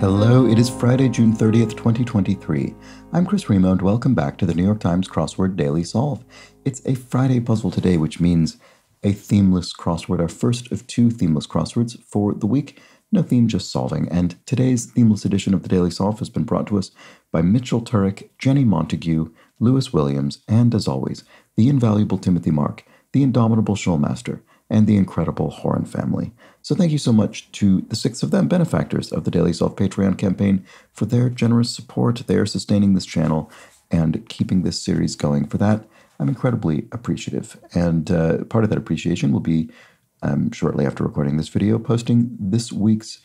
Hello, it is Friday, June 30th, 2023. I'm Chris Remo, and welcome back to the New York Times Crossword Daily Solve. It's a Friday puzzle today, which means a themeless crossword, our first of two themeless crosswords for the week. No theme, just solving. And today's themeless edition of the Daily Solve has been brought to us by Mitchell Turek, Jenny Montague, Lewis Williams, and, as always, the invaluable Timothy Mark, the indomitable Shoalmaster, and the incredible Horan family. So thank you so much to the six of them, benefactors of the Daily Solve Patreon campaign, for their generous support. They are sustaining this channel and keeping this series going. For that, I'm incredibly appreciative. And part of that appreciation will be, shortly after recording this video, posting this week's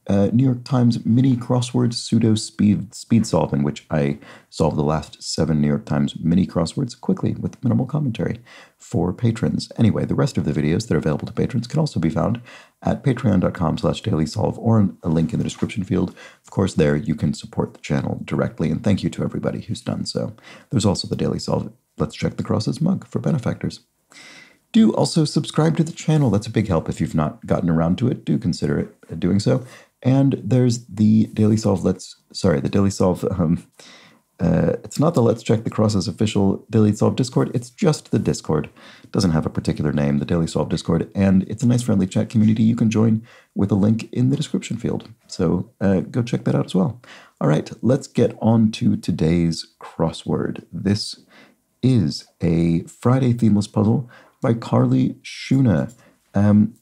New York Times mini crossword pseudo speed solve, in which I solve the last 7 New York Times mini crosswords quickly with minimal commentary for patrons. Anyway, the rest of the videos that are available to patrons can also be found at patreon.com/dailysolve or on a link in the description field. Of course, there you can support the channel directly, and thank you to everybody who's done so. There's also the Daily Solve Let's Check the Crosses mug for benefactors. Do also subscribe to the channel. That's a big help. If you've not gotten around to it, do consider doing so. And there's the Daily Solve it's not the Let's Check the Crosses official Daily Solve Discord, it's just the Discord. It doesn't have a particular name, the Daily Solve Discord, and it's a nice friendly chat community you can join with a link in the description field. So go check that out as well. All right, let's get on to today's crossword. This is a Friday themeless puzzle by Carly Shuna,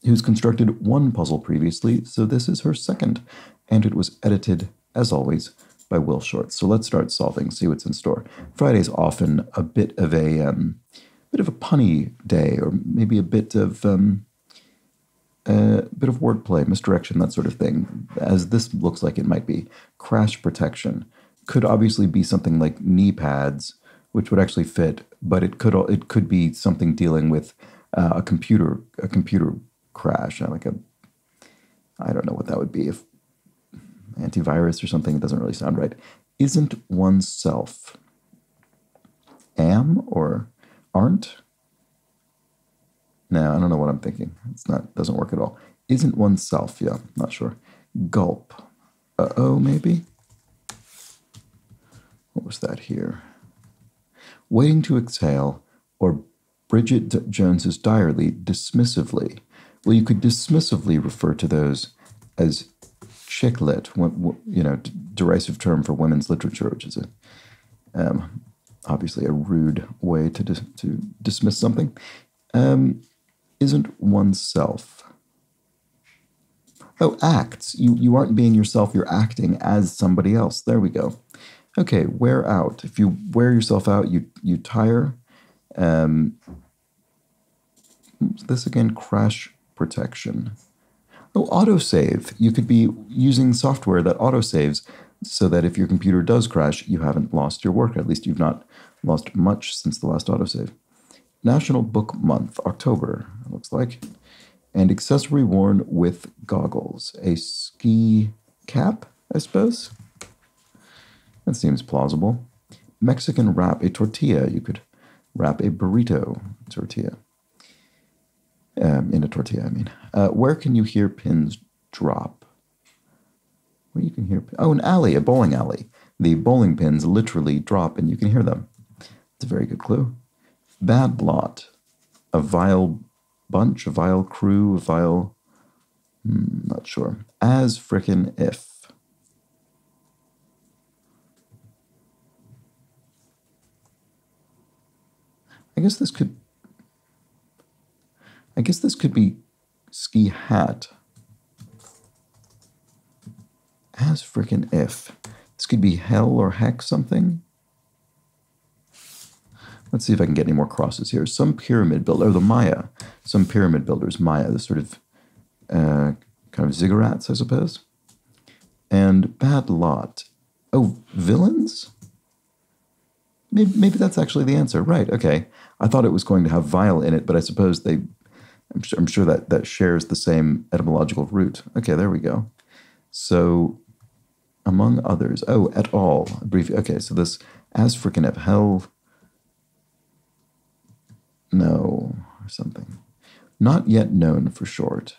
who's constructed one puzzle previously, so this is her second, and it was edited, as always, by Will Shorts. So let's start solving, see what's in store. Friday's often a bit of a punny day, or maybe a bit of wordplay, misdirection, that sort of thing, as this looks like it might be. Crash protection could obviously be something like knee pads, which would actually fit, but it could be something dealing with a computer crash, I don't know what that would be, if antivirus or something. It doesn't really sound right. Isn't oneself. Am or aren't? No, I don't know what I'm thinking. Doesn't work at all. Isn't oneself, yeah, not sure. Gulp. Uh-oh, maybe? What was that here? Waiting to exhale, or Bridget Jones's Diary, dismissively. Well, you could dismissively refer to those as chicklit, derisive term for women's literature, which is obviously a rude way to dismiss something. Isn't oneself. Oh, acts. You aren't being yourself, you're acting as somebody else. There we go. Okay, wear out. If you wear yourself out, you tire. This again, crash protection. Oh, autosave. You could be using software that autosaves so that if your computer does crash, you haven't lost your work. At least you've not lost much since the last autosave. National Book Month, October, it looks like. And accessory worn with goggles. A ski cap, I suppose? That seems plausible. Mexican wrap, a tortilla. You could wrap a burrito tortilla. In a tortilla, I mean. Where can you hear pins drop? Where you can hear... Oh, an alley, a bowling alley. The bowling pins literally drop and you can hear them. It's a very good clue. Bad lot. A vile bunch, a vile crew, a vile... not sure. As frickin' if. I guess this could be ski hat. As frickin' if. This could be hell or heck something. Let's see if I can get any more crosses here. Some pyramid builder, the Maya. Some pyramid builders, Maya, the sort of kind of ziggurats, I suppose. And bad lot. Oh, villains? Maybe that's actually the answer. Right, okay. I thought it was going to have vile in it, but I suppose I'm sure that shares the same etymological root. Okay, there we go. So, among others, oh, et al. Okay, so this as frickin' if hell, no, or something. Not yet known for short.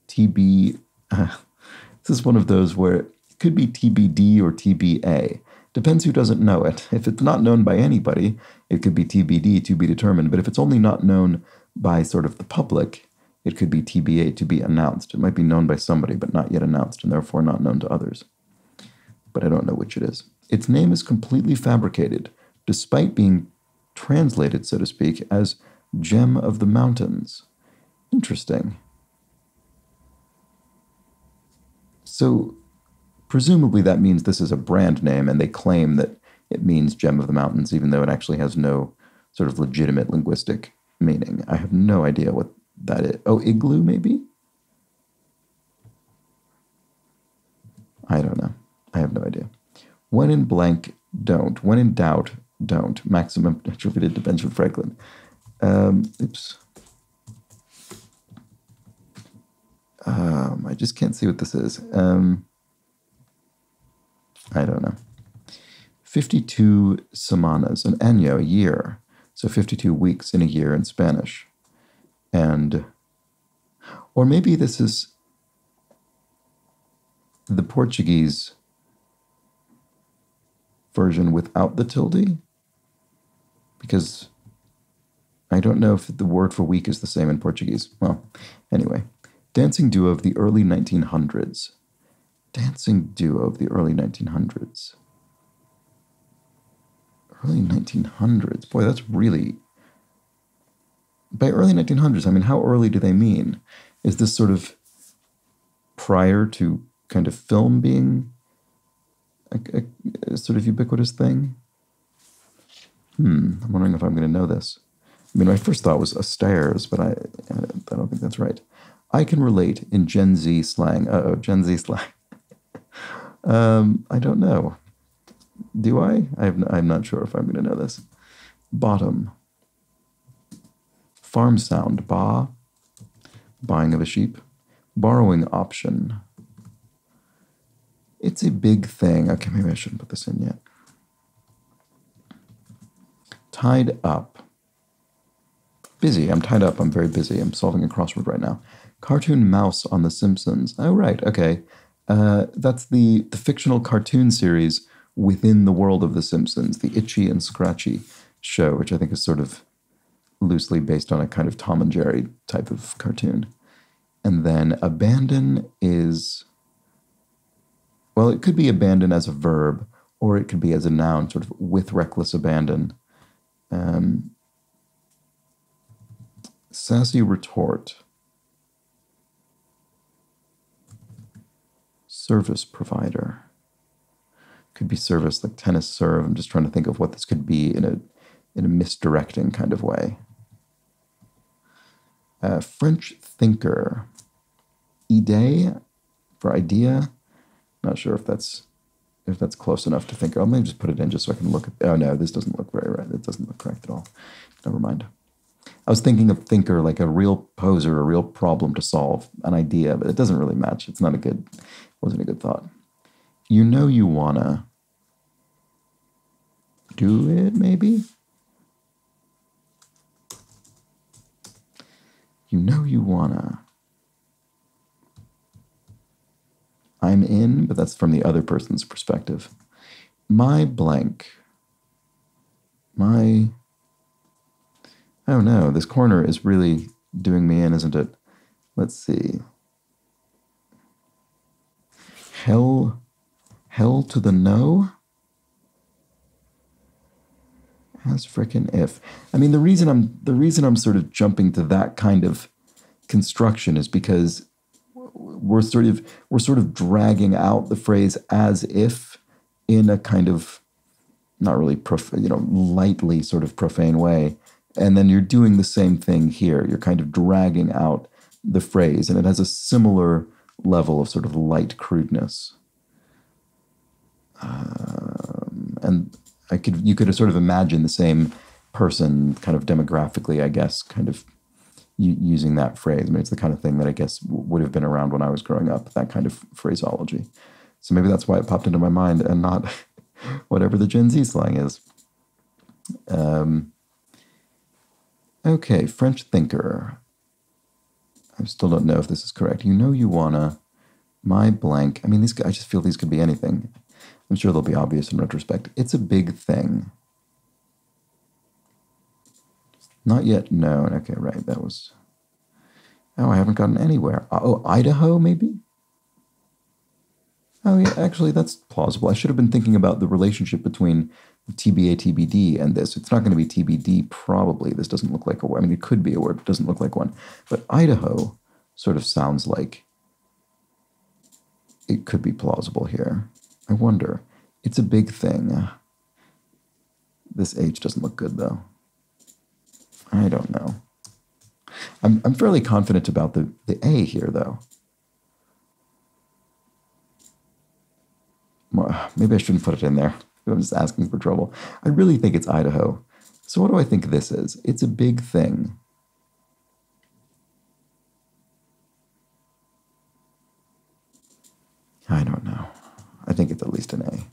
TB, this is one of those where could be TBD or TBA. Depends who doesn't know it. If it's not known by anybody, it could be TBD, to be determined. But if it's only not known by sort of the public, it could be TBA, to be announced. It might be known by somebody, but not yet announced, and therefore not known to others. But I don't know which it is. Its name is completely fabricated, despite being translated, so to speak, as Gem of the Mountains. Interesting. So, presumably that means this is a brand name, and they claim that it means Gem of the Mountains, even though it actually has no sort of legitimate linguistic meaning. I have no idea what that is. Oh, igloo, maybe? I don't know. I have no idea. When in blank, don't. When in doubt, don't. Maximum attributed to Benjamin Franklin. Oops. I just can't see what this is. I don't know. 52 semanas, an año, a year. So 52 weeks in a year in Spanish. And, or maybe this is the Portuguese version without the tilde, because I don't know if the word for week is the same in Portuguese. Well, anyway, dancing duo of the early 1900s. Dancing duo of the early 1900s. Early 1900s. Boy, that's really... By early 1900s, I mean, how early do they mean? Is this sort of prior to kind of film being a sort of ubiquitous thing? I'm wondering if I'm going to know this. I mean, my first thought was stairs, but I don't think that's right. I can relate in Gen Z slang. Gen Z slang. I don't know. Do I? I'm not sure if I'm going to know this. Bottom. Farm sound. Ba. Buying of a sheep. Borrowing option. It's a big thing. Okay, maybe I shouldn't put this in yet. Tied up. Busy. I'm tied up. I'm very busy. I'm solving a crossword right now. Cartoon mouse on The Simpsons. Oh, right. Okay. That's the fictional cartoon series within the world of The Simpsons, the Itchy and Scratchy show, which I think is sort of loosely based on a kind of Tom and Jerry type of cartoon. And then abandon is, well, it could be abandon as a verb, or it could be as a noun, sort of with reckless abandon. Sassy retort. Service provider. Could be service like tennis serve. I'm just trying to think of what this could be in a misdirecting kind of way. French thinker. Idée for idea. Not sure if that's close enough to think. I'll maybe just put it in just so I can look at. Oh no, this doesn't look very right. It doesn't look correct at all. Never mind. I was thinking of thinker like a real poser, a real problem to solve, an idea, but it doesn't really match. It's not a good. Wasn't a good thought. You know you wanna do it, maybe? You know you wanna. I'm in, but that's from the other person's perspective. My blank. My... Oh no, this corner is really doing me in, isn't it? Let's see. Hell to the no? As frickin' if. I mean, the reason I'm sort of jumping to that kind of construction is because we're sort of dragging out the phrase as if in a kind of not really lightly sort of profane way, and then you're doing the same thing here. You're kind of dragging out the phrase, and it has a similar level of sort of light crudeness. And you could sort of imagine the same person kind of demographically, I guess, kind of using that phrase. I mean, it's the kind of thing that I guess would have been around when I was growing up, that kind of phraseology. So maybe that's why it popped into my mind and not whatever the Gen Z slang is. Okay, French thinker. I still don't know if this is correct. You know you wanna My blank. I mean, I just feel these could be anything. I'm sure they'll be obvious in retrospect. It's a big thing. Not yet known. Okay, right. That was... Oh, I haven't gotten anywhere. Oh, Idaho, maybe? Oh, yeah, actually, that's plausible. I should have been thinking about the relationship between TBA, TBD, and this. It's not going to be TBD, probably. This doesn't look like a word. I mean, it could be a word, but it doesn't look like one. But Idaho sort of sounds like it could be plausible here. I wonder. It's a big thing. This H doesn't look good, though. I don't know. I'm fairly confident about the A here, though. Maybe I shouldn't put it in there. I'm just asking for trouble. I really think it's Idaho. So what do I think this is? It's a big thing. I don't know. I think it's at least an A.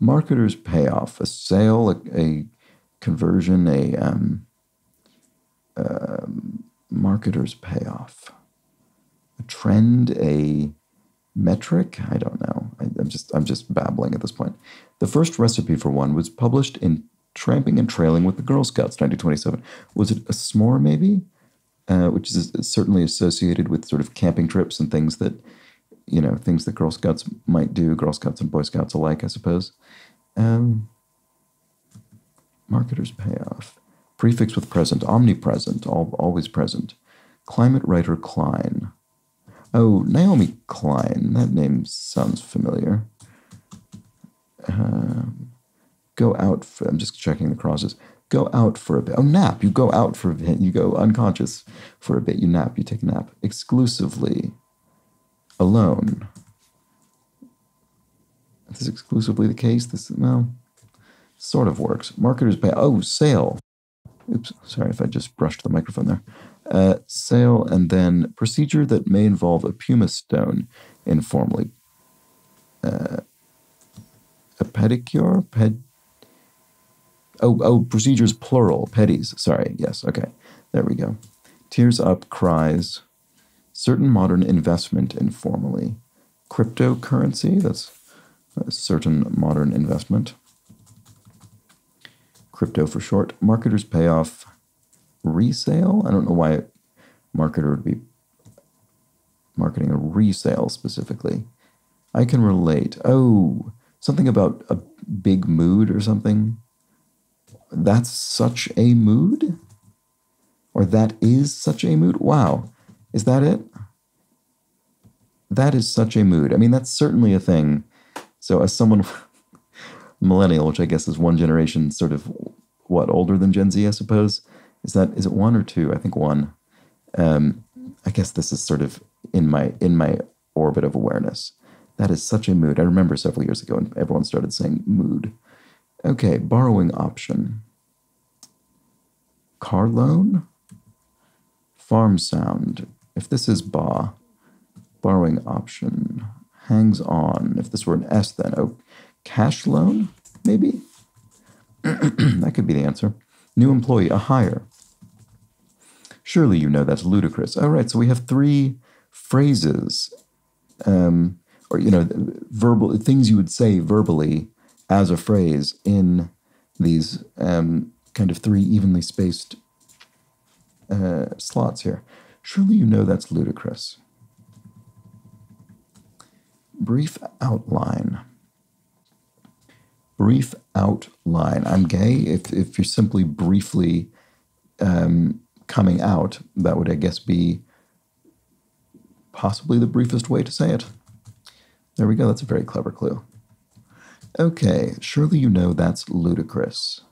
Marketer's payoff. A sale, a conversion, marketer's payoff. A trend, a metric? I don't know. I'm just babbling at this point. The first recipe for one was published in Tramping and Trailing with the Girl Scouts, 1927. Was it a s'more, maybe? Which is certainly associated with sort of camping trips and things that, you know, things that Girl Scouts might do, Girl Scouts and Boy Scouts alike, I suppose. Marketer's payoff. Prefix with present, omnipresent, always present. Climate writer Klein. Oh, Naomi Klein. That name sounds familiar. Go out for... I'm just checking the crosses. Go out for a bit. Oh, nap. You go out for a bit. You go unconscious for a bit. You nap. You take a nap. Exclusively. Alone. Is this exclusively the case? This, well, sort of works. Marketers pay... Oh, sale. Oops. Sorry if I just brushed the microphone there. Sale, and then procedure that may involve a pumice stone informally. A pedicure? Procedures plural. Pedis. Sorry. Yes. Okay. There we go. Tears up, cries. Certain modern investment informally. Cryptocurrency. That's a certain modern investment. Crypto for short. Marketer's payoff. Resale? I don't know why a marketer would be marketing a resale specifically. I can relate. Oh, something about a big mood or something. That's such a mood? Or that is such a mood? Wow. Is that it? That is such a mood. I mean, that's certainly a thing. So as someone, millennial, which I guess is one generation sort of, what, older than Gen Z, I suppose? Is it one or two? I think one. I guess this is sort of in my orbit of awareness. That is such a mood. I remember several years ago when everyone started saying mood. Okay, borrowing option. Car loan? Farm sound. If this is borrowing option. Hangs on. If this were an S then, oh, cash loan? Maybe? That could be the answer. New employee, a hire. Surely you know that's ludicrous. All right, so we have three phrases, or, you know, verbal things you would say verbally as a phrase in these kind of three evenly spaced slots here. Surely you know that's ludicrous. Brief outline. Brief outline. I'm gay. If you're simply briefly coming out, that would, I guess, be possibly the briefest way to say it. There we go. That's a very clever clue. Okay, surely you know that's ludicrous.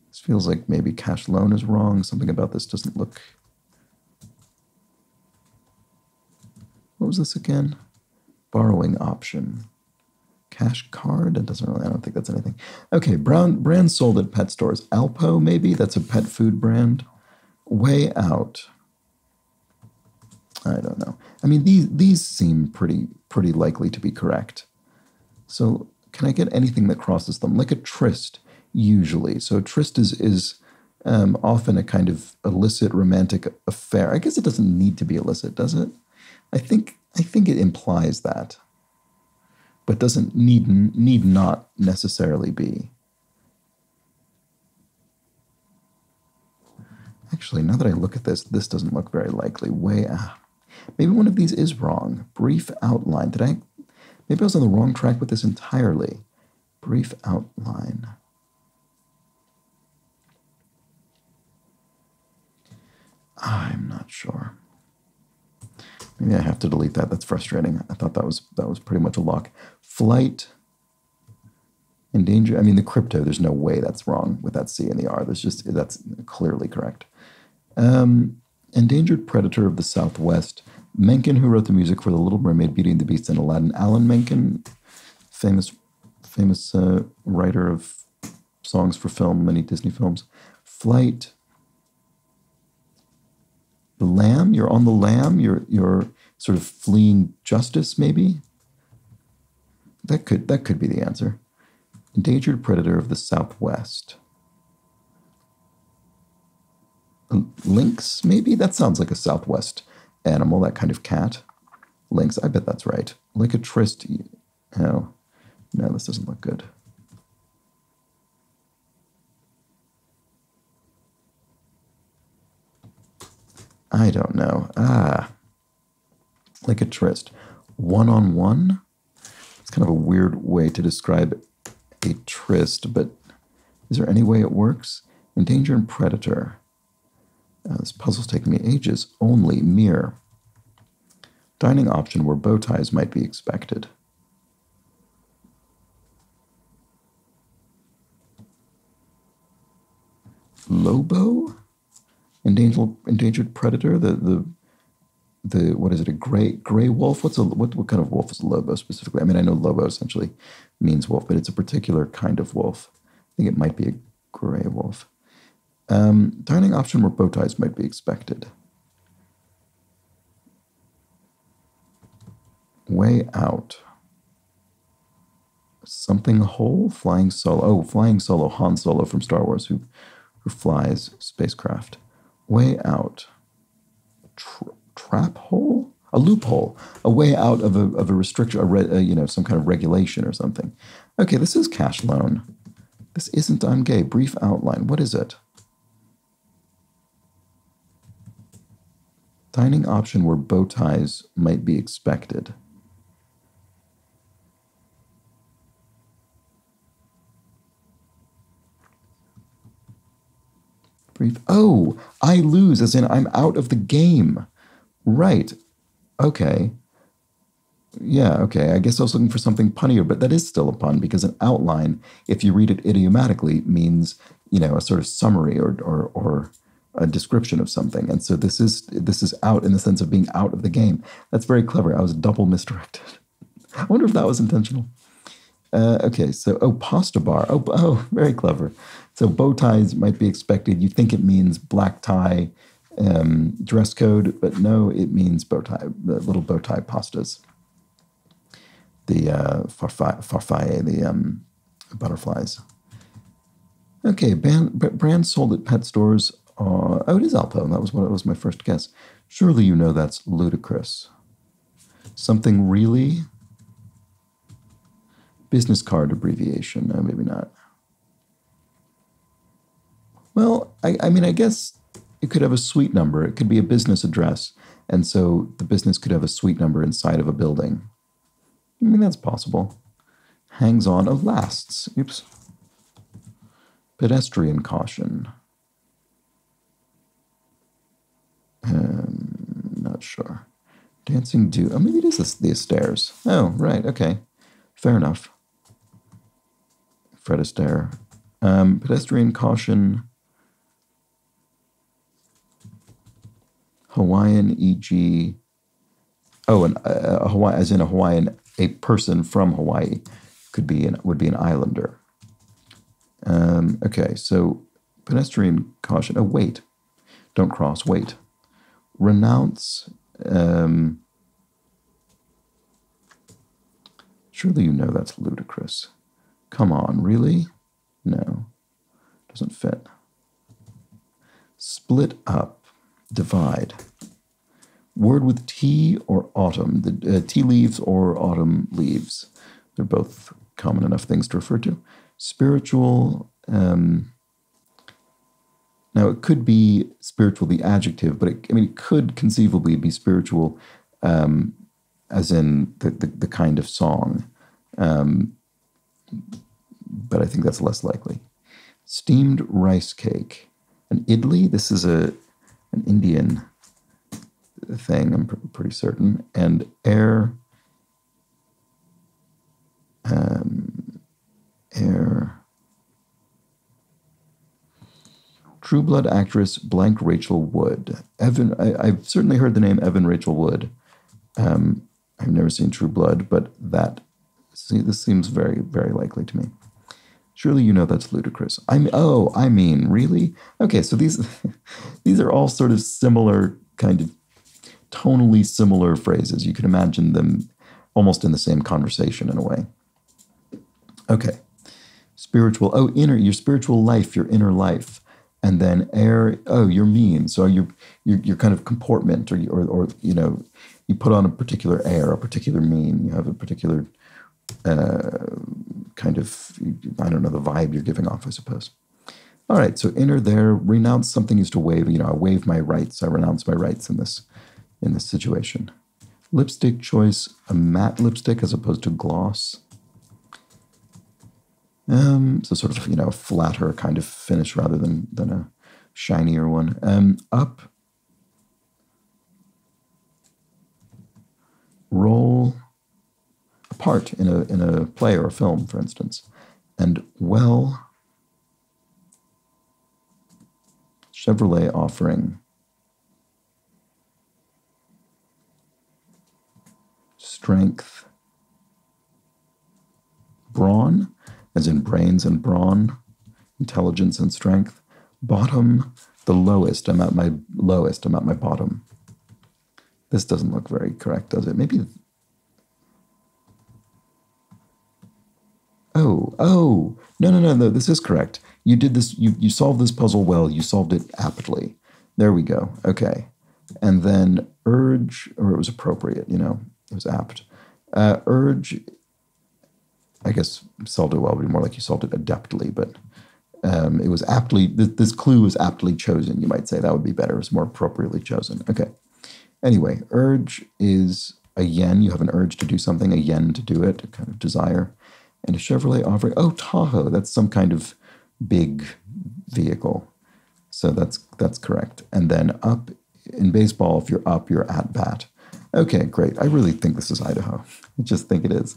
This feels like maybe cash loan is wrong. Something about this doesn't look... What was this again? Borrowing option. Cash card? It doesn't really, I don't think that's anything. Okay, brand sold at pet stores. Alpo, maybe? That's a pet food brand. Way out. I don't know. I mean, these seem pretty likely to be correct. So can I get anything that crosses them? Like a tryst, usually. So tryst is often a kind of illicit romantic affair. I guess it doesn't need to be illicit, does it? I think it implies that, but doesn't need not necessarily be. Actually, now that I look at this doesn't look very likely. Maybe one of these is wrong. Brief outline. Maybe I was on the wrong track with this entirely. Brief outline. I'm not sure. Maybe I have to delete that. That's frustrating. I thought that was pretty much a lock. Flight. Endanger. I mean, the crypto. There's no way that's wrong with that C and the R. That's clearly correct. Endangered Predator of the Southwest. Menken, who wrote the music for The Little Mermaid, Beauty and the Beast, and Aladdin. Alan Menken, famous writer of songs for film, many Disney films. Flight. The Lamb. You're on the lam. You're sort of fleeing justice, maybe. That could be the answer. Endangered Predator of the Southwest. Lynx, maybe? That sounds like a Southwest animal, that kind of cat. Lynx, I bet that's right. Like a tryst. Oh, no, this doesn't look good. I don't know. Like a tryst. One-on-one? It's kind of a weird way to describe a tryst, but is there any way it works? Endangered Predator. This puzzle's taking me ages. Only mere. Dining option where bow ties might be expected. Lobo? Endangered Predator? The what is it? A gray wolf? What kind of wolf is a lobo specifically? I mean, I know lobo essentially means wolf, but it's a particular kind of wolf. I think it might be a gray wolf. Dining option where bow ties might be expected. Way out. Something whole? Flying Solo. Oh, Flying Solo. Han Solo from Star Wars who flies spacecraft. Way out. Trap hole? A loophole. A way out of a restriction, some kind of regulation or something. Okay, this is cash loan. This isn't I'm gay. Brief outline. What is it? Dining option where bow ties might be expected. Brief. Oh, I lose, as in I'm out of the game. Right. Okay. Yeah, okay. I guess I was looking for something punnier, but that is still a pun because an outline, if you read it idiomatically, means, a sort of summary or a description of something. And so this is out in the sense of being out of the game. That's very clever. I was double misdirected. I wonder if that was intentional. Okay, so, pasta bar. Oh, very clever. So bow ties might be expected. You think it means black tie dress code, but no, it means bow tie, the little bow tie pastas. The farfalle, the butterflies. Okay, brands sold at pet stores. It is Alpo. That was my first guess. Surely you know that's ludicrous. Something really? Business card abbreviation. No, maybe not. Well, I mean, I guess it could have a suite number. It could be a business address. And so the business could have a suite number inside of a building. I mean, that's possible. Hangs on. Oh, lasts. Oops. Pedestrian caution. Not sure. Dancing dew. Oh, maybe it is the stairs. Oh, right. Okay. Fair enough. Fred Astaire. Pedestrian caution. Hawaiian, e.g. Oh, a Hawaii, as in a Hawaiian, a person from Hawaii would be an islander. Okay, so pedestrian caution. Oh, wait. Don't cross. Wait. Renounce. Surely you know that's ludicrous. Come on, really? No. Doesn't fit. Split up, divide. Word with tea or autumn. The tea leaves or autumn leaves. They're both common enough things to refer to. Spiritual. Now, it could be spiritual, the adjective, but it could conceivably be spiritual as in the kind of song. But I think that's less likely. Steamed rice cake. An idli, this is an Indian thing, I'm pretty certain. And air. True Blood actress blank Rachel Wood. I've certainly heard the name Evan Rachel Wood. I've never seen True Blood, but this seems very, very likely to me. Surely you know that's ludicrous. Really? Okay, so these are all sort of similar, kind of tonally similar phrases. You can imagine them almost in the same conversation in a way. Okay. Spiritual. Oh, your spiritual life, your inner life. And then air. Oh, you're mean. So your kind of comportment, or you put on a particular air, a particular mien. You have a particular kind of, I don't know, the vibe you're giving off, I suppose. All right. So inner there. Renounce something used to waive. I waive my rights. I renounce my rights in this situation. Lipstick choice. A matte lipstick as opposed to gloss. So sort of, a flatter kind of finish rather than a shinier one. Up. Roll a part in a play or a film, for instance. And well. Chevrolet offering. Strength. Brawn. As in brains and brawn, intelligence and strength. Bottom, the lowest. I'm at my lowest. I'm at my bottom. This doesn't look very correct, does it? Maybe. Oh, no. This is correct. You did this. You solved this puzzle well. You solved it aptly. There we go. Okay. And then urge, or it was appropriate, it was apt. Urge, I guess solved it well would be more like you solved it adeptly, but it was aptly, this clue was aptly chosen, you might say. That would be better. It was more appropriately chosen. Okay. Anyway, urge is a yen. You have an urge to do something, a yen to do it, a kind of desire. And a Chevrolet offering, Tahoe, that's some kind of big vehicle. So that's correct. And then up, in baseball, if you're up, you're at bat. Okay, great. I really think this is Idaho. I just think it is.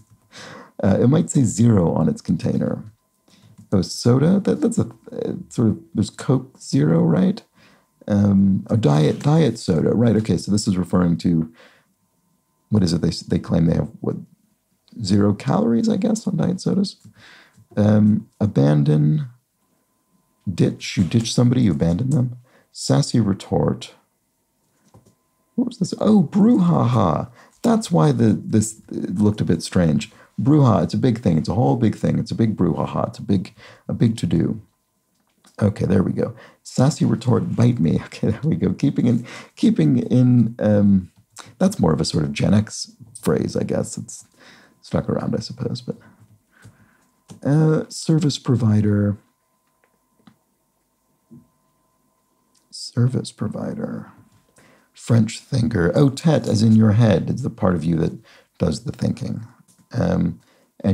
It might say 0 on its container. Oh, soda? That's a sort of, there's Coke Zero, right? Diet soda, right? Okay, so this is referring to, what is it? They claim they have, 0 calories, I guess, on diet sodas. Abandon, ditch. You ditch somebody, you abandon them. Sassy retort. What was this? Oh, brouhaha. That's why this looked a bit strange. Brouhaha, it's a big thing. It's a whole big thing. It's a big brouhaha. It's a big to-do. Okay, there we go. Sassy retort, bite me. Okay, there we go. Keeping in, that's more of a sort of Gen X phrase, I guess. It's stuck around, I suppose, but service provider. Service provider. French thinker. Oh, tête, as in your head. It's the part of you that does the thinking. And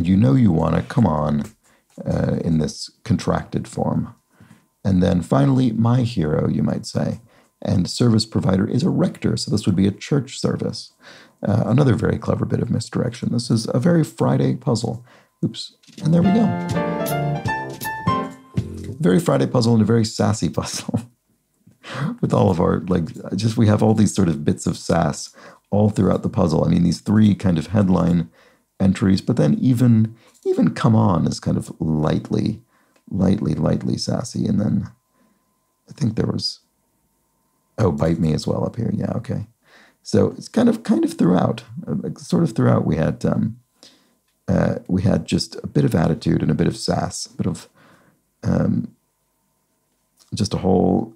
you want to, come on, in this contracted form. And then finally, my hero, you might say. And service provider is a rector, so this would be a church service. Another very clever bit of misdirection. This is a very Friday puzzle. Oops, and there we go. Very Friday puzzle and a very sassy puzzle. With all of our, we have all these sort of bits of sass all throughout the puzzle. I mean, these 3 kind of headline entries, but then even come on is kind of lightly sassy. And then I think there was, bite me as well up here. Yeah, okay. So it's kind of throughout, sort of throughout we had just a bit of attitude and a bit of sass, a bit of just a whole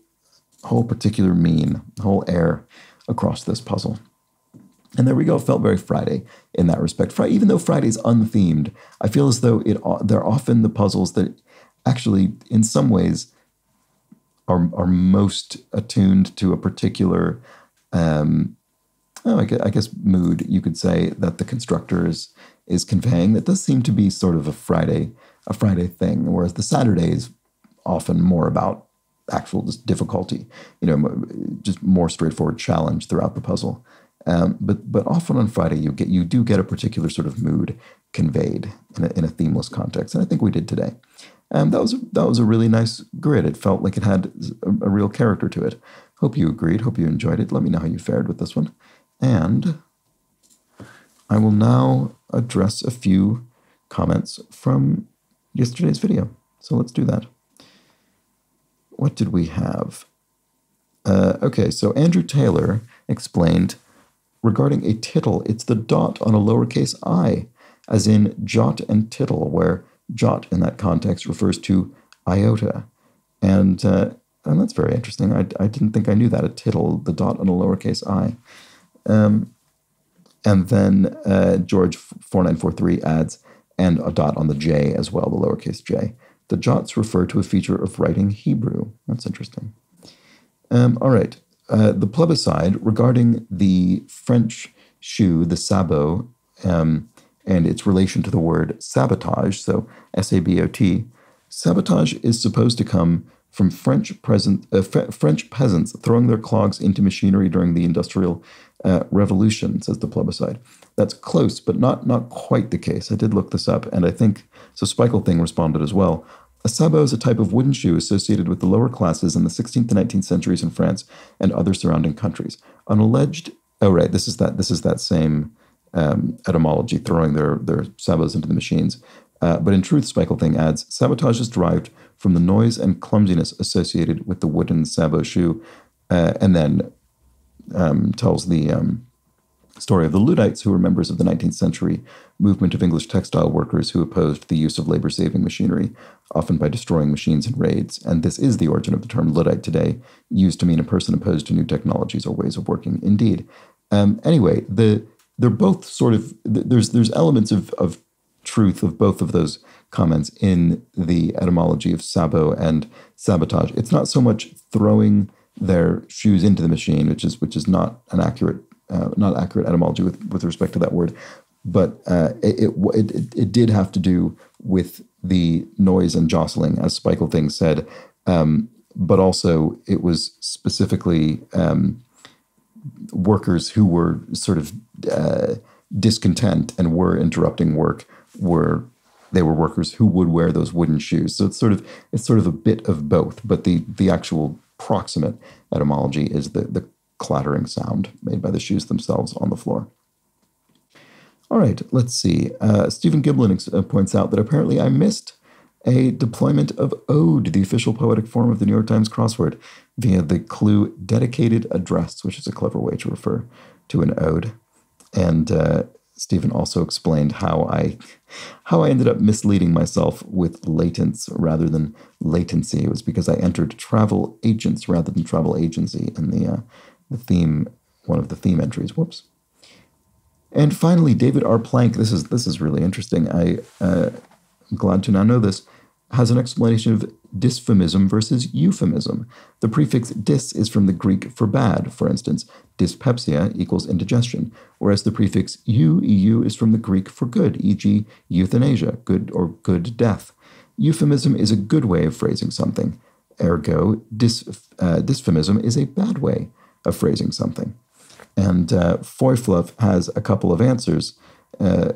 whole particular mien, whole air across this puzzle. And there we go. It felt very Friday in that respect. Even though Friday's unthemed, I feel as though they're often the puzzles that actually, in some ways, are most attuned to a particular, I guess, mood, you could say, that the constructor is conveying. That does seem to be sort of a Friday thing, whereas the Saturday is often more about actual just difficulty, just more straightforward challenge throughout the puzzle. But often on Friday you do get a particular sort of mood conveyed in a themeless context, and I think we did today. That was a really nice grid. It felt like it had a real character to it. Hope you agreed. Hope you enjoyed it. Let me know how you fared with this one. And I will now address a few comments from yesterday's video. So let's do that. What did we have? Okay, so Andrew Taylor explained, regarding a tittle, it's the dot on a lowercase I, as in jot and tittle, where jot in that context refers to iota. And that's very interesting. I didn't think I knew that, a tittle, the dot on a lowercase I. And then George4943 adds, and a dot on the J as well, the lowercase j. The jots refer to a feature of writing Hebrew. That's interesting. All right. The plebiscite regarding the French shoe, the sabot, and its relation to the word sabotage, so S-A-B-O-T. Sabotage is supposed to come from French peasants throwing their clogs into machinery during the Industrial Revolution, says the plebiscite. That's close, but not quite the case. I did look this up, and I think, so Spiegelthing responded as well. A sabot is a type of wooden shoe associated with the lower classes in the 16th to 19th centuries in France and other surrounding countries. An alleged, this is that same etymology, throwing their sabots into the machines. But in truth, Spiegelthing adds, sabotage is derived from the noise and clumsiness associated with the wooden sabot shoe, and then tells the story of the Luddites, who were members of the 19th century movement of English textile workers who opposed the use of labor-saving machinery, often by destroying machines in raids. And this is the origin of the term Luddite today, used to mean a person opposed to new technologies or ways of working. Indeed. Anyway, they're both sort of, there's elements of truth of both of those comments in the etymology of sabot and sabotage. It's not so much throwing their shoes into the machine, which is not an accurate etymology with respect to that word, but it did have to do with the noise and jostling, as Spiegelthing said, but also it was specifically workers who were sort of discontent and were interrupting work. They were workers who would wear those wooden shoes. So it's sort of a bit of both, but the actual proximate etymology is the clattering sound made by the shoes themselves on the floor. All right, let's see. Stephen Giblin points out that apparently I missed a deployment of ode, the official poetic form of the New York Times crossword, via the clue dedicated address, which is a clever way to refer to an ode. And Stephen also explained how I ended up misleading myself with latents rather than latency. It was because I entered travel agents rather than travel agency in the theme, one of the theme entries. Whoops. And finally, David R. Plank, this is really interesting. I'm glad to now know this, has an explanation of dysphemism versus euphemism. The prefix dys is from the Greek for bad, for instance. Dyspepsia equals indigestion, whereas the prefix eu is from the Greek for good, e.g. euthanasia, good or good death. Euphemism is a good way of phrasing something. Ergo, dysphemism is a bad way of phrasing something. And Foyfluff has a couple of answers, a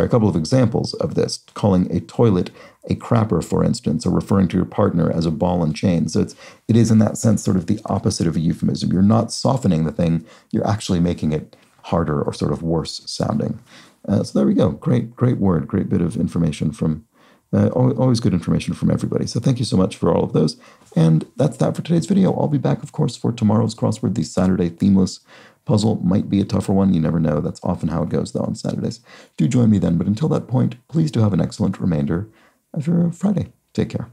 couple of examples of this, calling a toilet a crapper, for instance, or referring to your partner as a ball and chain. So it is in that sense sort of the opposite of a euphemism. You're not softening the thing, you're actually making it harder or sort of worse sounding. So there we go. Great word, great bit of information from, always good information from everybody. So thank you so much for all of those. And that's that for today's video. I'll be back, of course, for tomorrow's crossword, the Saturday themeless puzzle. Might be a tougher one. You never know. That's often how it goes, though, on Saturdays. Do join me then. But until that point, please do have an excellent remainder of your Friday. Take care.